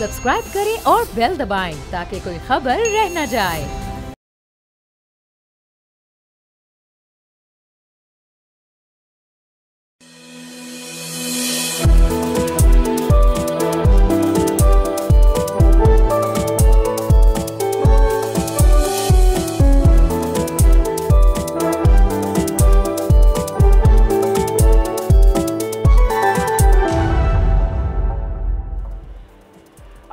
Subscribe करें और bell दबाएं ताकि कोई खबर रह न जाए।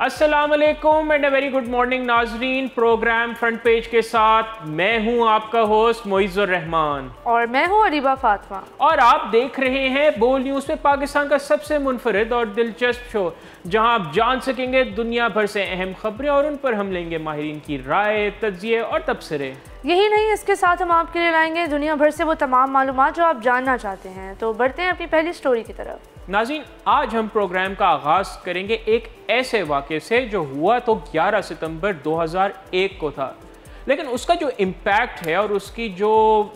अस्सलाम वालेकुम and a very good morning नाजरीन। प्रोग्राम फ्रंट पेज के साथ मैं हूं आपका होस्ट मोइज़ुर रहमान और मैं हूं अरीबा फातिमा और आप देख रहे हैं बोल न्यूज़ में पाकिस्तान का सबसे मुनफरिद और दिलचस्प शो, जहां आप जान सकेंगे दुनिया भर से अहम खबरें और उन पर हम लेंगे माहिरीन की राय, तज्जिए और तबसरे। यही नहीं, इसके साथ हम आपके लिए लाएंगे दुनिया भर से वो तमाम मालूमात जो आप जानना चाहते हैं। तो बढ़ते हैं अपनी पहली स्टोरी की तरफ। नाज़रीन, आज हम प्रोग्राम का आगाज़ करेंगे एक ऐसे वाक़े से जो हुआ तो 11 सितंबर 2001 को था, लेकिन उसका जो इम्पैक्ट है और उसकी जो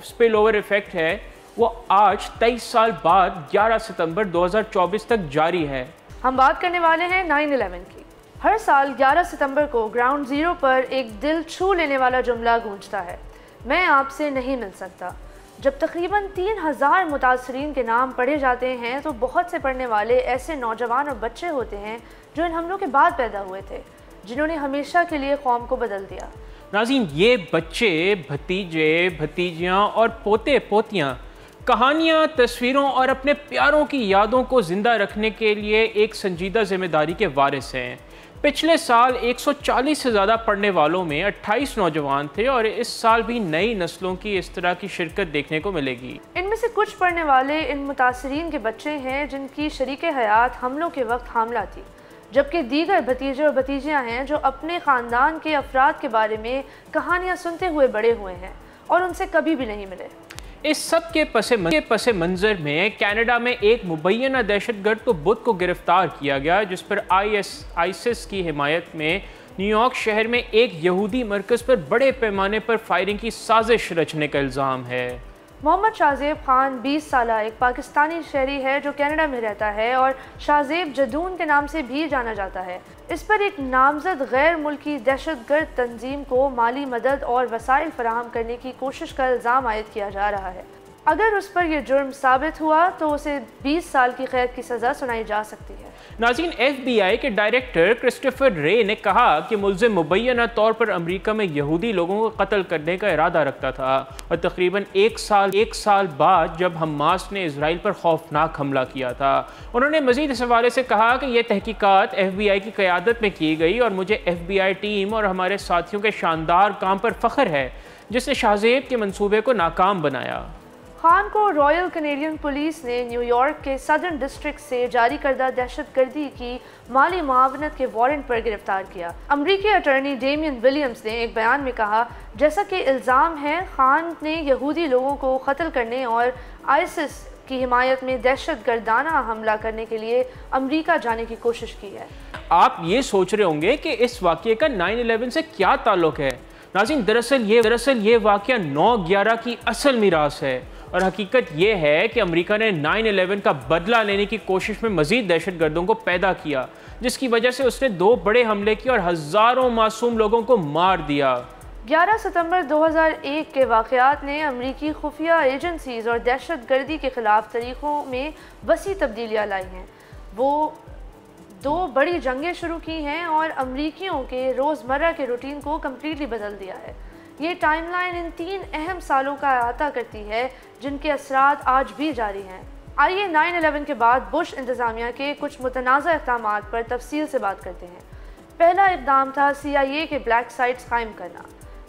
स्पिल ओवर इफ़ेक्ट है वो आज 23 साल बाद 11 सितंबर 2024 तक जारी है। हम बात करने वाले हैं 9/11 की। हर साल 11 सितंबर को ग्राउंड ज़ीरो पर एक दिल छू लेने वाला जुमला गूंजता है, मैं आपसे नहीं मिल सकता। जब तकरीबन 3000 मुतासरीन के नाम पढ़े जाते हैं तो बहुत से पढ़ने वाले ऐसे नौजवान और बच्चे होते हैं जो इन हमलों के बाद पैदा हुए थे, जिन्होंने हमेशा के लिए कौम को बदल दिया। नाज़रीन, ये बच्चे, भतीजे, भतीजियाँ और पोते पोतियाँ कहानियाँ, तस्वीरों और अपने प्यारों की यादों को ज़िंदा रखने के लिए एक संजीदा जिम्मेदारी के वारिस हैं। पिछले साल 140 से ज़्यादा पढ़ने वालों में 28 नौजवान थे और इस साल भी नई नस्लों की इस तरह की शिरकत देखने को मिलेगी। इनमें से कुछ पढ़ने वाले इन मुतासरीन के बच्चे हैं जिनकी शरीके हयात हमलों के वक्त हामला थी, जबकि दीगर भतीजे और भतीजियाँ हैं जो अपने ख़ानदान के अफराद के बारे में कहानियाँ सुनते हुए बड़े हुए हैं और उनसे कभी भी नहीं मिले। इस सब के पस मंज़र में कनाडा में एक मुबैना दहशतगर्द को बुध को गिरफ्तार किया गया, जिस पर आईसिस की हिमायत में न्यूयॉर्क शहर में एक यहूदी मरकज़ पर बड़े पैमाने पर फायरिंग की साजिश रचने का इल्ज़ाम है। मोहम्मद शाहजेब खान 20 साला एक पाकिस्तानी शहरी है जो कनाडा में रहता है और शाहजेब जदून के नाम से भी जाना जाता है। इस पर एक नामजद गैर मुल्की दहशतगर्द तंजीम को माली मदद और वसाइल फराहम करने की कोशिश का इल्ज़ाम आयद किया जा रहा है। अगर उस पर यह जुर्म साबित हुआ तो उसे 20 साल की कैद की सज़ा सुनाई जा सकती है। नाज़रीन, FBI के डायरेक्टर क्रिस्टोफर रे ने कहा कि मुल्ज़िम मुबैना तौर पर अमेरिका में यहूदी लोगों को कत्ल करने का इरादा रखता था और तकरीबन एक साल बाद जब हमास ने इजराइल पर खौफनाक हमला किया था। उन्होंने मज़ीद इस हवाले से कहा कि यह तहकीकात FBI की क़यादत में की गई और मुझे FBI टीम और हमारे साथियों के शानदार काम पर फ़ख्र है जिसने शाहजेब के मंसूबे को नाकाम बनाया। खान को रॉयल कैनेडियन पुलिस ने न्यूयॉर्क के सदर्न डिस्ट्रिक्ट से जारी करदा दहशतगर्दी की माली मुआवनत के वारंट पर गिरफ्तार किया। अमरीकी अटॉर्नी डेमियन विलियम्स ने एक बयान में कहा, जैसा कि इल्ज़ाम है खान ने यहूदी लोगों को कत्ल करने और आईसिस की हिमायत में दहशतगर्दाना हमला करने के लिए अमरीका जाने की कोशिश की है। आप ये सोच रहे होंगे कि इस वाक़ये का 9/11 से क्या ताल्लुक़ है। नाज़रीन, दरअसल ये वाक़या 9/11 की असल मीरास है और हकीकत ये है कि अमेरिका ने 9/11 का बदला लेने की कोशिश में मज़ीद दहशतगर्दों को पैदा किया, जिसकी वजह से उसने 2 बड़े हमले किए और हज़ारों मासूम लोगों को मार दिया। 11 सितंबर 2001 के वाक़यात ने अमरीकी खुफिया एजेंसीज़ और दहशतगर्दी के ख़िलाफ़ तरीक़ों में वसी तब्दीलियाँ लाई हैं। वो 2 बड़ी जंगें शुरू की हैं और अमरीकियों के रोज़मर्रा के रूटीन को कम्प्लीटली बदल दिया है। ये टाइमलाइन इन 3 अहम सालों का अहाता करती है जिनके असरात आज भी जारी हैं। आइए 9/11 के बाद बुश इंतज़ामिया के कुछ मुतनाज़ा इक़दामात पर तफसील से बात करते हैं। पहला इक़दाम था CIA के ब्लैक साइट्स कायम करना।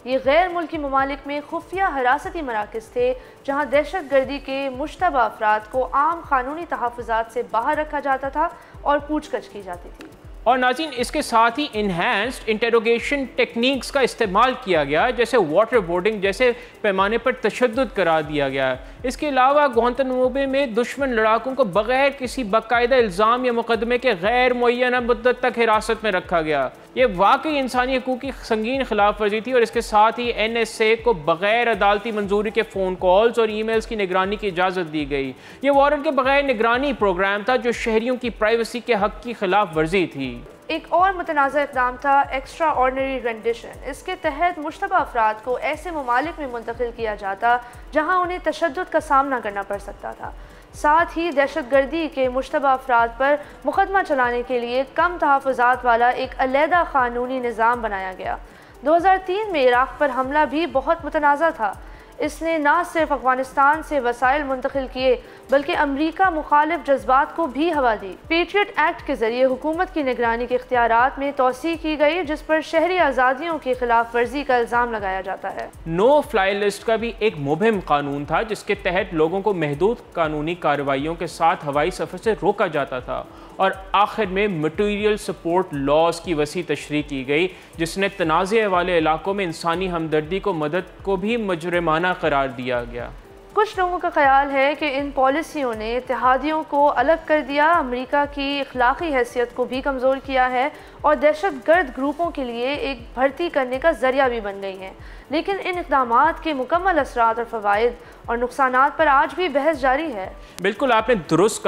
ये गैर मुल्की ममालिक में खुफिया हिरासती मराकज़ थे जहाँ दहशतगर्दी के मुश्तबा अफराद को आम कानूनी तहफ़्फ़ुज़ात से बाहर रखा जाता था और पूछताछ की जाती थी। और नाज़रीन, इसके साथ ही इन्हेंस्ड इंटेरोगेशन टेक्निक्स का इस्तेमाल किया गया, जैसे वाटर बोर्डिंग जैसे पैमाने पर तशद्दुद करा दिया गया। इसके अलावा गुआंतानामो बे में दुश्मन लड़ाकों को बग़ैर किसी बाकायदा इल्ज़ाम या मुकदमे के गैर मुअय्यना मुद्दत तक हिरासत में रखा गया। ये वाकई इंसानी हकूक़ की संगीन खिलाफ वर्जी थी और इसके साथ ही NSA को बग़ैर अदालती मंजूरी के फ़ोन कॉल्स और ईमेल्स की निगरानी की इजाज़त दी गई। ये वारंट के बग़ैर निगरानी प्रोग्राम था जो शहरियों की प्राइवेसी के हक़ की खिलाफ वर्जी थी। एक और मुतनाज़ा इक़दाम था एक्स्ट्रा ऑर्डनरी रेंडिशन। इसके तहत मुश्तबा अफराद को ऐसे ममालिक में मुंतकिल किया जाता जहाँ उन्हें तशद्दुद का सामना करना पड़ सकता था। साथ ही दहशत गर्दी के मुश्तबा अफराद पर मुकदमा चलाने के लिए कम तहफ़्फ़ुज़ात वाला एक अलहदा क़ानूनी निज़ाम बनाया गया। 2003 में इराक़ पर हमला भी बहुत मुतनाज़ा था। इसने न सिर्फ अफ़गानिस्तान से वसाइल मुंतकिल किए बल्कि अमरीका मुखालिफ जज्बात को भी हवा दी। पेट्रियट एक्ट के ज़रिए हुकूमत की निगरानी के इख्तियारात में तोसी की गई, जिस पर शहरी आज़ादियों की खिलाफ वर्जी का इल्ज़ाम लगाया जाता है। नो फ्लाई लिस्ट का भी एक मुहिम कानून था जिसके तहत लोगों को महदूद कानूनी कार्रवाइयों के साथ हवाई सफ़र से रोका जाता था, और आखिर में मटीरियल सपोर्ट लॉज की वसी तशरीह की गई जिसने तनाज़े वाले इलाकों में इंसानी हमदर्दी को मदद को भी मुजरिमाना करार दिया गया। कुछ लोगों का ख्याल है कि इन पॉलिसियों ने इत्तेहादियों को अलग कर दिया, अमेरिका की अखलाकी हैसियत को भी कमज़ोर किया है और दहशत गर्द ग्रुपों के लिए एक भर्ती करने का ज़रिया भी बन गई हैं। लेकिन इन इक़दामात के मुकम्मल असरात और फ़वाइद और नुकसानात पर आज भी बहस जारी है। बिल्कुल आपने दुरुस्त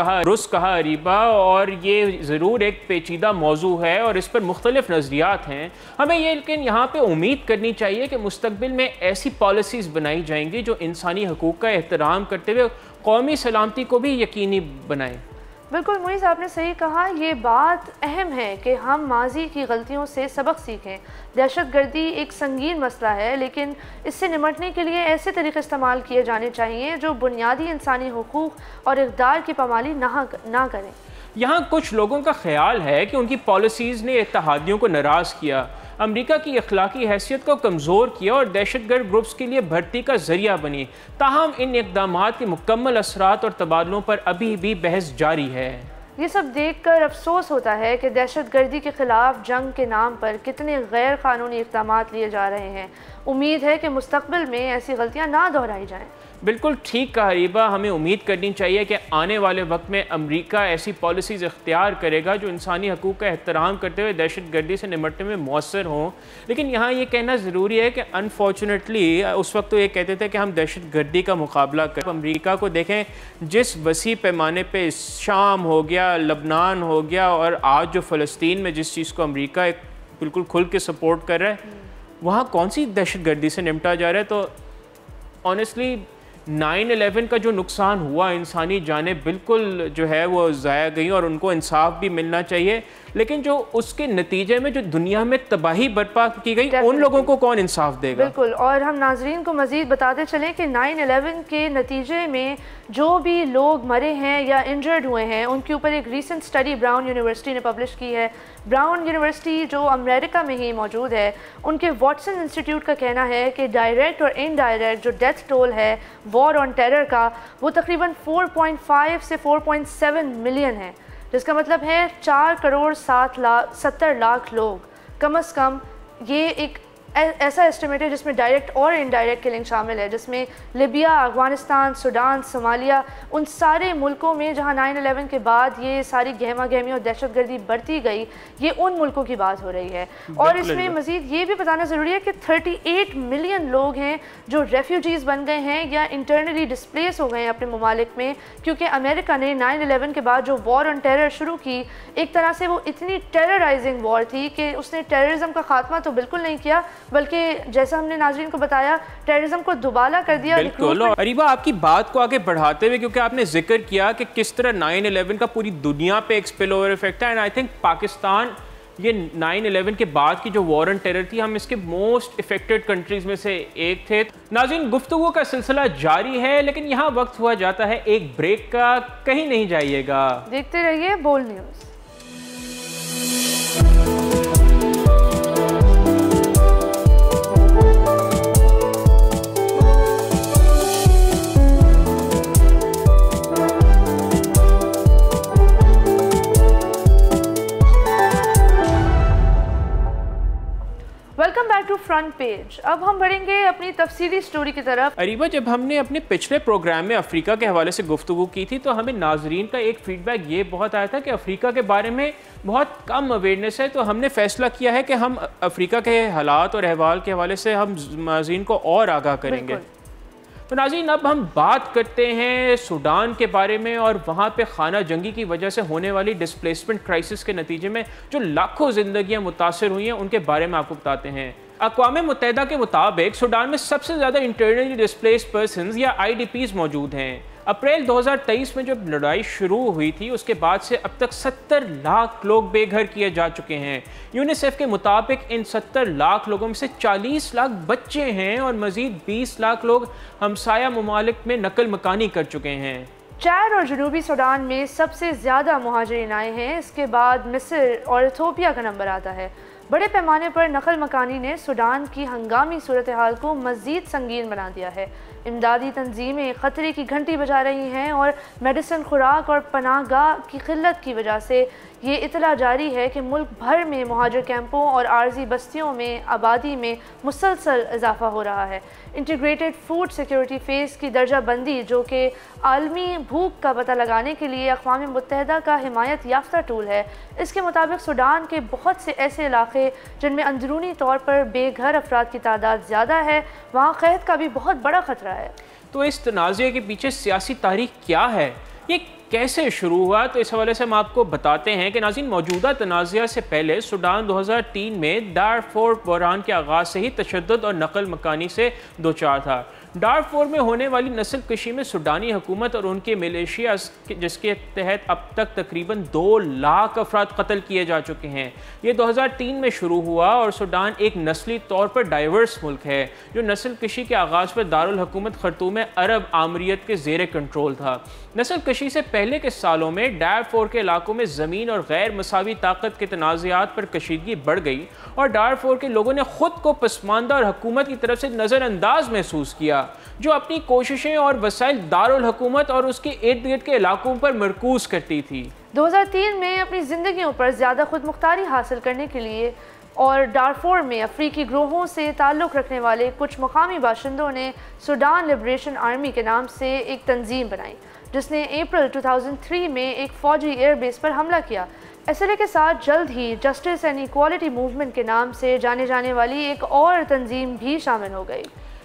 कहा अरीबा, और ये ज़रूर एक पेचीदा मौजू है और इस पर मुख्तलिफ नज़रियात हैं। हमें ये लेकिन यहाँ पे उम्मीद करनी चाहिए कि मुस्तक़बिल में ऐसी पॉलिसीज़ बनाई जाएंगी जो इंसानी हकूक़ का एहतराम करते हुए कौमी सलामती को भी यकीनी बनाएं। बिल्कुल मुनीस, आपने सही कहा। ये बात अहम है कि हम माजी की गलतियों से सबक सीखें। दहशत गर्दी एक संगीन मसला है, लेकिन इससे निमटने के लिए ऐसे तरीक़े इस्तेमाल किए जाने चाहिए जो बुनियादी इंसानी हुकूक़ और इक़दार की पामाली ना करें। यहाँ कुछ लोगों का ख्याल है कि उनकी पॉलिसीज़ ने इत्तेहादियों को नाराज़ किया, अमेरिका की अखलाकी हैसियत को कमज़ोर किया और दहशतगर्द ग्रुप्स के लिए भर्ती का ज़रिया बनी। ताहम इन इक़दामात के मुकम्मल असरात और तबादलों पर अभी भी बहस जारी है। ये सब देखकर अफसोस होता है कि दहशत गर्दी के ख़िलाफ़ जंग के नाम पर कितने गैर क़ानूनी इक़दामात लिए जा रहे हैं। उम्मीद है कि मुस्तक़बिल में ऐसी गलतियाँ ना दोहराई जाएँ। बिल्कुल ठीक कहा अरीबा, हमें उम्मीद करनी चाहिए कि आने वाले वक्त में अमेरिका ऐसी पॉलिसीज़ इख्तियार करेगा जो इंसानी हकूक़ का एहतराम करते हुए दहशत गर्दी से निपटने में मौसर हों। लेकिन यहाँ ये कहना ज़रूरी है कि अनफॉर्चुनेटली उस वक्त तो ये कहते थे कि हम दहशत गर्दी का मुकाबला कर। अमेरिका को देखें, जिस वसी पैमाने पर शाम हो गया, लबनान हो गया, और आज जो फ़लस्तीन में जिस चीज़ को अमेरिका एक बिल्कुल खुल के सपोर्ट कर रहा है, वहाँ कौन सी दहशत गर्दी से निपटा जा रहा है। तो ऑनेस्टली 9/11 का जो नुकसान हुआ, इंसानी जानें बिल्कुल जो है वो ज़ाया गई और उनको इंसाफ भी मिलना चाहिए, लेकिन जो उसके नतीजे में जो दुनिया में तबाही बर्पा की गई, उन लोगों को कौन इंसाफ देगा। बिल्कुल, और हम नाजरीन को मज़ीद बताते चलें कि 9/11 के नतीजे में जो भी लोग मरे हैं या इंजर्ड हुए हैं उनके ऊपर एक रीसेंट स्टडी ब्राउन यूनिवर्सिटी ने पब्लिश की है। ब्राउन यूनिवर्सिटी जो अमेरिका में ही मौजूद है, उनके वॉटसन इंस्टीट्यूट का कहना है कि डायरेक्ट और इनडायरेक्ट जो डेथ टोल है वॉर ऑन टेरर का, वो तकरीबन 4.5 से 4.7 मिलियन है, जिसका मतलब है 4,70 लाख लोग कम अज़ कम। ये एक ऐसा एस्टिमेट है जिसमें डायरेक्ट और इनडायरेक्ट किलिंग शामिल है, जिसमें लिबिया, अफ़गानिस्तान, सूडान, सोमालिया, उन सारे मुल्कों में जहां 9/11 के बाद ये सारी गहमा गहमी और दहशत गर्दी बढ़ती गई, ये उन मुल्कों की बात हो रही है। और इसमें मज़ीद ये भी बताना ज़रूरी है कि 38 मिलियन लोग हैं जो रेफ्यूजीज़ बन गए हैं या इंटरनली डिस्प्लेस हो गए हैं अपने ममालिक में, क्योंकि अमेरिका ने 9/11 के बाद जो वॉर ऑन टेरर शुरू की, एक तरह से वो इतनी टेरराइजिंग वॉर थी कि उसने टेररिज्म का खात्मा तो बिल्कुल नहीं किया, बल्कि जैसा हमने नाज़रीन को बताया, टेररिज्म को दुबाला कर दिया। बिल्कुल। अरीबा, आपकी बात को आगे बढ़ाते हुए, क्योंकि आपने जिक्र किया कि किस तरह 9/11 का पूरी दुनिया पे एक स्पिल ओवर इफेक्ट है, एंड आई थिंक पाकिस्तान ये 9/11 के बाद की जो वॉर ऑन टेरर थी, हम इसके मोस्ट इफेक्टेड कंट्रीज में से एक थे। नाज़रीन, गुफ्तगू का सिलसिला जारी है, लेकिन यहाँ वक्त हुआ जाता है एक ब्रेक का। कहीं नहीं जाइएगा, देखते रहिए bold news. Welcome back to front page. अब हम बढ़ेंगे अपनी तफसीली स्टोरी की तरफ। अरीबा, जब हमने अपने पिछले प्रोग्राम में अफ्रीका के हवाले से गुफ्तगू की थी, तो हमें नाजरीन का एक फीडबैक ये बहुत आया था कि अफ्रीका के बारे में बहुत कम अवेयरनेस है। तो हमने फैसला किया है कि हम अफ्रीका के हालात और अहवाल के हवाले से हम नाजरीन को और आगाह करेंगे। तो नाज़रीन, अब हम बात करते हैं सूडान के बारे में और वहाँ पे खाना जंगी की वजह से होने वाली डिस्प्लेसमेंट क्राइसिस के नतीजे में जो लाखों ज़िंदगियाँ मुतासर हुई हैं उनके बारे में आपको बताते हैं। अक़वाम मुत्तहिदा के मुताबिक सूडान में सबसे ज़्यादा इंटरनली डिस्प्लेस्ड पर्सनस या IDPs मौजूद हैं। अप्रैल 2023 में जब लड़ाई शुरू हुई थी उसके बाद से अब तक 70 लाख लोग बेघर किए जा चुके हैं। यूनिसेफ के मुताबिक इन 70 लाख लोगों में से 40 लाख बच्चे हैं और मज़ीद 20 लाख लोग हमसाया ममालिक में नकल मकानी कर चुके हैं। चाद और जनूबी सूडान में सबसे ज़्यादा मुहाजिरीन आए हैं, इसके बाद मिस्र और इथियोपिया का नंबर आता है। बड़े पैमाने पर नकल मकानी ने सूडान की हंगामी सूरत हाल को मज़ीद संगीन बना दिया है। इमदादी तंजीमें ख़तरे की घंटी बजा रही हैं और मेडिसिन, खुराक और पनाहगाह की किल्लत की वजह से ये इतला जारी है कि मुल्क भर में मुहाजिर कैंपों और आर्जी बस्तियों में आबादी में मुसलसल इजाफा हो रहा है। इंटीग्रेटेड फूड सिक्योरिटी फेस की दर्जा बंदी, जो कि आलमी भूख का पता लगाने के लिए अक़वाम मुत्तहिदा का हिमायत याफ्ता टूल है, इसके मुताबिक सूडान के बहुत से ऐसे इलाके जिनमें अंदरूनी तौर पर बेघर अफराद की तादाद ज़्यादा है, वहाँ क़हत का भी बहुत बड़ा ख़तरा है। तो इस तनाज़े के पीछे सियासी तारीख क्या है, ये कैसे शुरू हुआ, तो इस हवाले से हम आपको बताते हैं कि नाज़रीन, मौजूदा तनाज़ा से पहले सूडान 2003 में दारफोर बहरान के आगाज़ से ही तशद्दुद और नकल मकानी से दो चार था। दारफोर में होने वाली नस्ल कशी में सूडानी हुकूमत और उनके मिलिशिया जिसके तहत अब तक तकरीबन 2 लाख अफराद कत्ल किए जा चुके हैं। ये 2003 में शुरू हुआ और सूडान एक नस्ली तौर पर डाइवर्स मुल्क है जो नस्ल कशी के आगाज़ पर दारुल हुकूमत खर्तूम अरब आमरीत के ज़ेर कंट्रोल था। नस्ल कशी से पहले के सालों में दारफोर के इलाकों में ज़मीन और गैर मसावी ताकत के तनाज़ात पर कशीदगी बढ़ गई और दारफोर के लोगों ने ख़ुद को पसमानदा और हुकूमत की तरफ से नज़रअंदाज महसूस किया, जो अपनी कोशिशें और वसाइल दारुल हुकूमत और उसके इर्द गिर्द के इलाकों पर मरकूज करती थी। 2003 में अपनी ज़िंदगियों पर ज़्यादा खुद मुख्तारी हासिल करने के लिए और दारफोर में अफ्रीकी ग्रोहों से ताल्लुक़ रखने वाले कुछ मकामी बाशिंदों ने सूडान लिबरेशन आर्मी के नाम से एक तंजीम बनाई, जिसने अप्रैल 2003 में एक फ़ौजी एयरबेस पर हमला किया। SLA के साथ जल्द ही जस्टिस एंड इक्वालिटी मूवमेंट के नाम से जाने जाने वाली एक और तंजीम भी शामिल हो गई।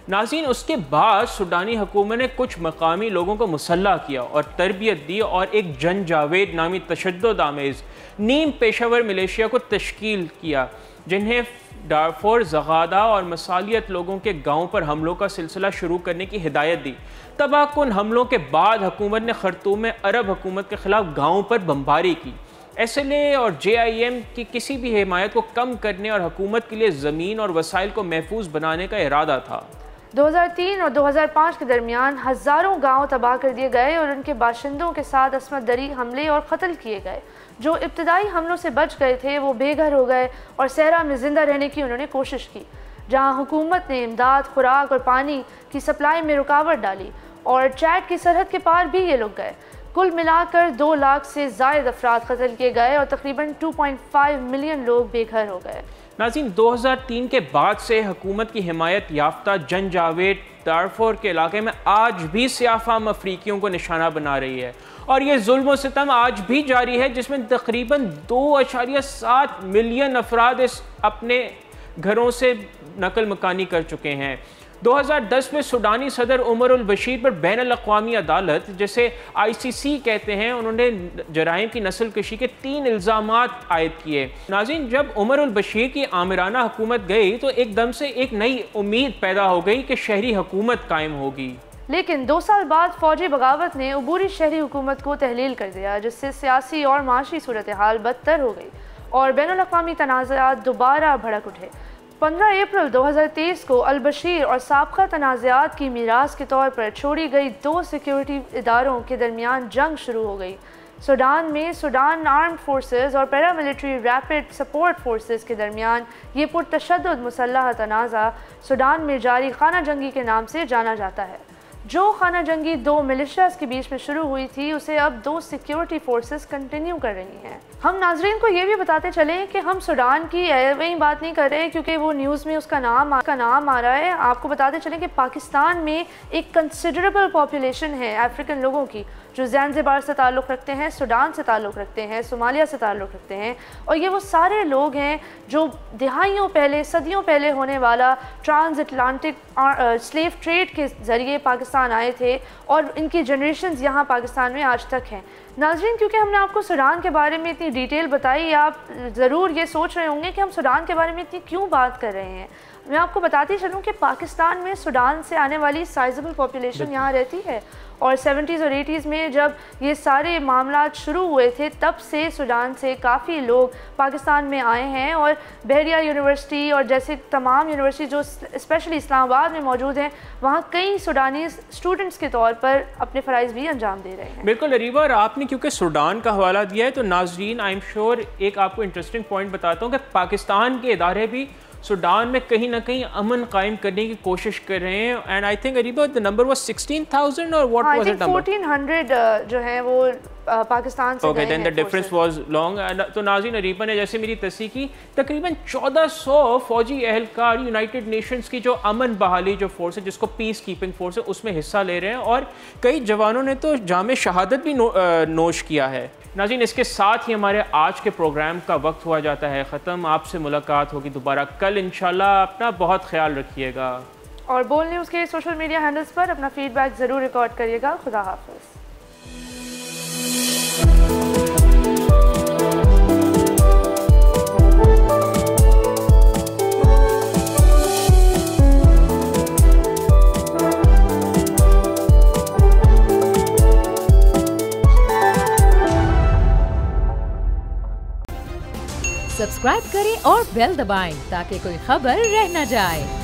नाज़रीन, उसके बाद सूडानी हुकूमत ने कुछ मकामी लोगों को मुसल्लह किया और तरबियत दी और एक जन जावेद नामी तशद्दुद आमेज़ नीम पेशावर मिलिशिया को तश्कील किया, जिन्हें दारफोर, ज़गादा और मसालियत लोगों के गाँव पर हमलों का सिलसिला शुरू करने की हिदायत दी। तबाहकुन हमलों के बाद हुकूमत ने खर्तूम अरब हुकूमत के ख़िलाफ़ गाँव पर बमबारी की। SLA और JIM की किसी भी हिमायत को कम करने और हुकूमत के लिए ज़मीन और वसाइल को महफूज बनाने का इरादा था। 2003 और 2005 के दरमियान हज़ारों गांव तबाह कर दिए गए और उनके बाशिंदों के साथ असमत दरी हमले और कत्ल किए गए। जो इब्तदाई हमलों से बच गए थे वो बेघर हो गए और सहरा में ज़िंदा रहने की उन्होंने कोशिश की, जहां हुकूमत ने इमदाद, खुराक और पानी की सप्लाई में रुकावट डाली और चाद की सरहद के पार भी ये लोग गए। कुल मिलाकर 2 लाख से ज़ायद अफराद कत्ल किए गए और तकरीबन 2.5 मिलियन लोग बेघर हो गए। नाज़रीन, 2003 के बाद से हुकूमत की हिमायत याफ्ता जन जावेद दारफोर के इलाके में आज भी सियाफ़ाम अफ्रीकियों को निशाना बना रही है और ये जुल्म और सितम आज भी जारी है, जिसमें तकरीबन 2.7 मिलियन अफराद अपने घरों से नकल मकानी कर चुके हैं। 2010 में सूडानी सदर उमर अल बशीर पर बैन अल-अक़वामी अदालत, जिसे ICC कहते हैं, उन्होंने जराइम की नस्ल कशी के 3 इल्ज़ामात आयद किए। नाज़रीन, जब उमर अल बशीर की आमिराना हुकूमत गई तो एकदम से एक नई उम्मीद पैदा हो गई कि शहरी हुकूमत कायम होगी, लेकिन 2 साल बाद फ़ौजी बगावत ने अबूरी शहरी हुकूमत को तहलील कर दिया, जिससे सियासी और माशी सूरत हाल बदतर हो गई और बैन अल-अक़वामी तनाज़ात दोबारा भड़क उठे। 15 अप्रैल 2023 को अल बशीर और साबका तनाज़ात की मीरास के तौर पर छोड़ी गई 2 सिक्योरिटी इदारों के दरमियान जंग शुरू हो गई। सूडान में सूडान आर्म्ड फोर्सेस और पैरामिलिट्री रैपिड सपोर्ट फोर्सेस के दरमियान ये पुरतशद्दुद मुसल्लह तनाज़ा सूडान में जारी खाना जंगी के नाम से जाना जाता है, जो खाना जंगी दो मिलिशियाज के बीच में शुरू हुई थी उसे अब 2 सिक्योरिटी फोर्सेस कंटिन्यू कर रही हैं। हम नाजरीन को ये भी बताते चलें कि हम सूडान की वही बात नहीं कर रहे क्योंकि वो न्यूज़ में उसका नाम आ रहा है। आपको बताते चलें कि पाकिस्तान में एक कंसिडरेबल पॉपुलेशन है अफ्रीकन लोगों की जो ज़ैंज़िबार से ताल्लुक़ रखते हैं, सूडान से ताल्लुक़ रखते हैं, सोमालिया से ताल्लुक़ रखते हैं। और ये वो सारे लोग हैं जो दहाइयों पहले, सदियों पहले होने वाला ट्रांस अटलांटिक स्लेव ट्रेड के ज़रिए पाकिस्तान आए थे और इनकी जनरेशन्स यहाँ पाकिस्तान में आज तक हैं। नाज़रीन, क्योंकि हमने आपको सूडान के बारे में इतनी डिटेल बताई, आप ज़रूर ये सोच रहे होंगे कि हम सूडान के बारे में इतनी क्यों बात कर रहे हैं। मैं आपको बताती चलूँ कि पाकिस्तान में सूडान से आने वाली साइजेबल पॉपुलेशन यहाँ रहती है और 70s और 80s में जब ये सारे मामला शुरू हुए थे तब से सूडान से काफ़ी लोग पाकिस्तान में आए हैं और बहरिया यूनिवर्सिटी और जैसे तमाम यूनिवर्सिटी जो स्पेशली इस्लामाबाद में मौजूद हैं वहाँ कई सूडानी स्टूडेंट्स के तौर पर अपने फ़राइज़ भी अंजाम दे रहे हैं। बिल्कुल अरीबा, और आपने क्योंकि सूडान का हवाला दिया है तो नाजरीन आई एम श्योर एक आपको इंटरेस्टिंग पॉइंट बताता हूँ कि पाकिस्तान के इदारे भी सूडान में कहीं ना कहीं अमन कायम करने की कोशिश कर रहे हैं। And I think Areeba the number was 16,000 और व्हाट वाज इट नंबर 1400 जो है वो पाकिस्तान से okay then the difference was long. तो नाज़रीन अरीबा ने जैसे मेरी तस्दीक की तकरीबन 1400 फौजी एहलकार यूनाइटेड नेशंस की जो अमन बहाली जो फोर्स है जिसको पीस कीपिंग फोर्स है उसमें हिस्सा ले रहे हैं और कई जवानों ने तो जामे शहादत भी नोश किया है। नाज़रीन, इसके साथ ही हमारे आज के प्रोग्राम का वक्त हुआ जाता है ख़त्म। आपसे मुलाकात होगी दोबारा कल इंशाल्लाह। अपना बहुत ख्याल रखिएगा और बोल न्यूज़ के सोशल मीडिया हैंडल्स पर अपना फीडबैक ज़रूर रिकॉर्ड करिएगा। खुदा हाफ़िज़। सब्सक्राइब करें और बेल दबाएं ताकि कोई खबर रह न जाए।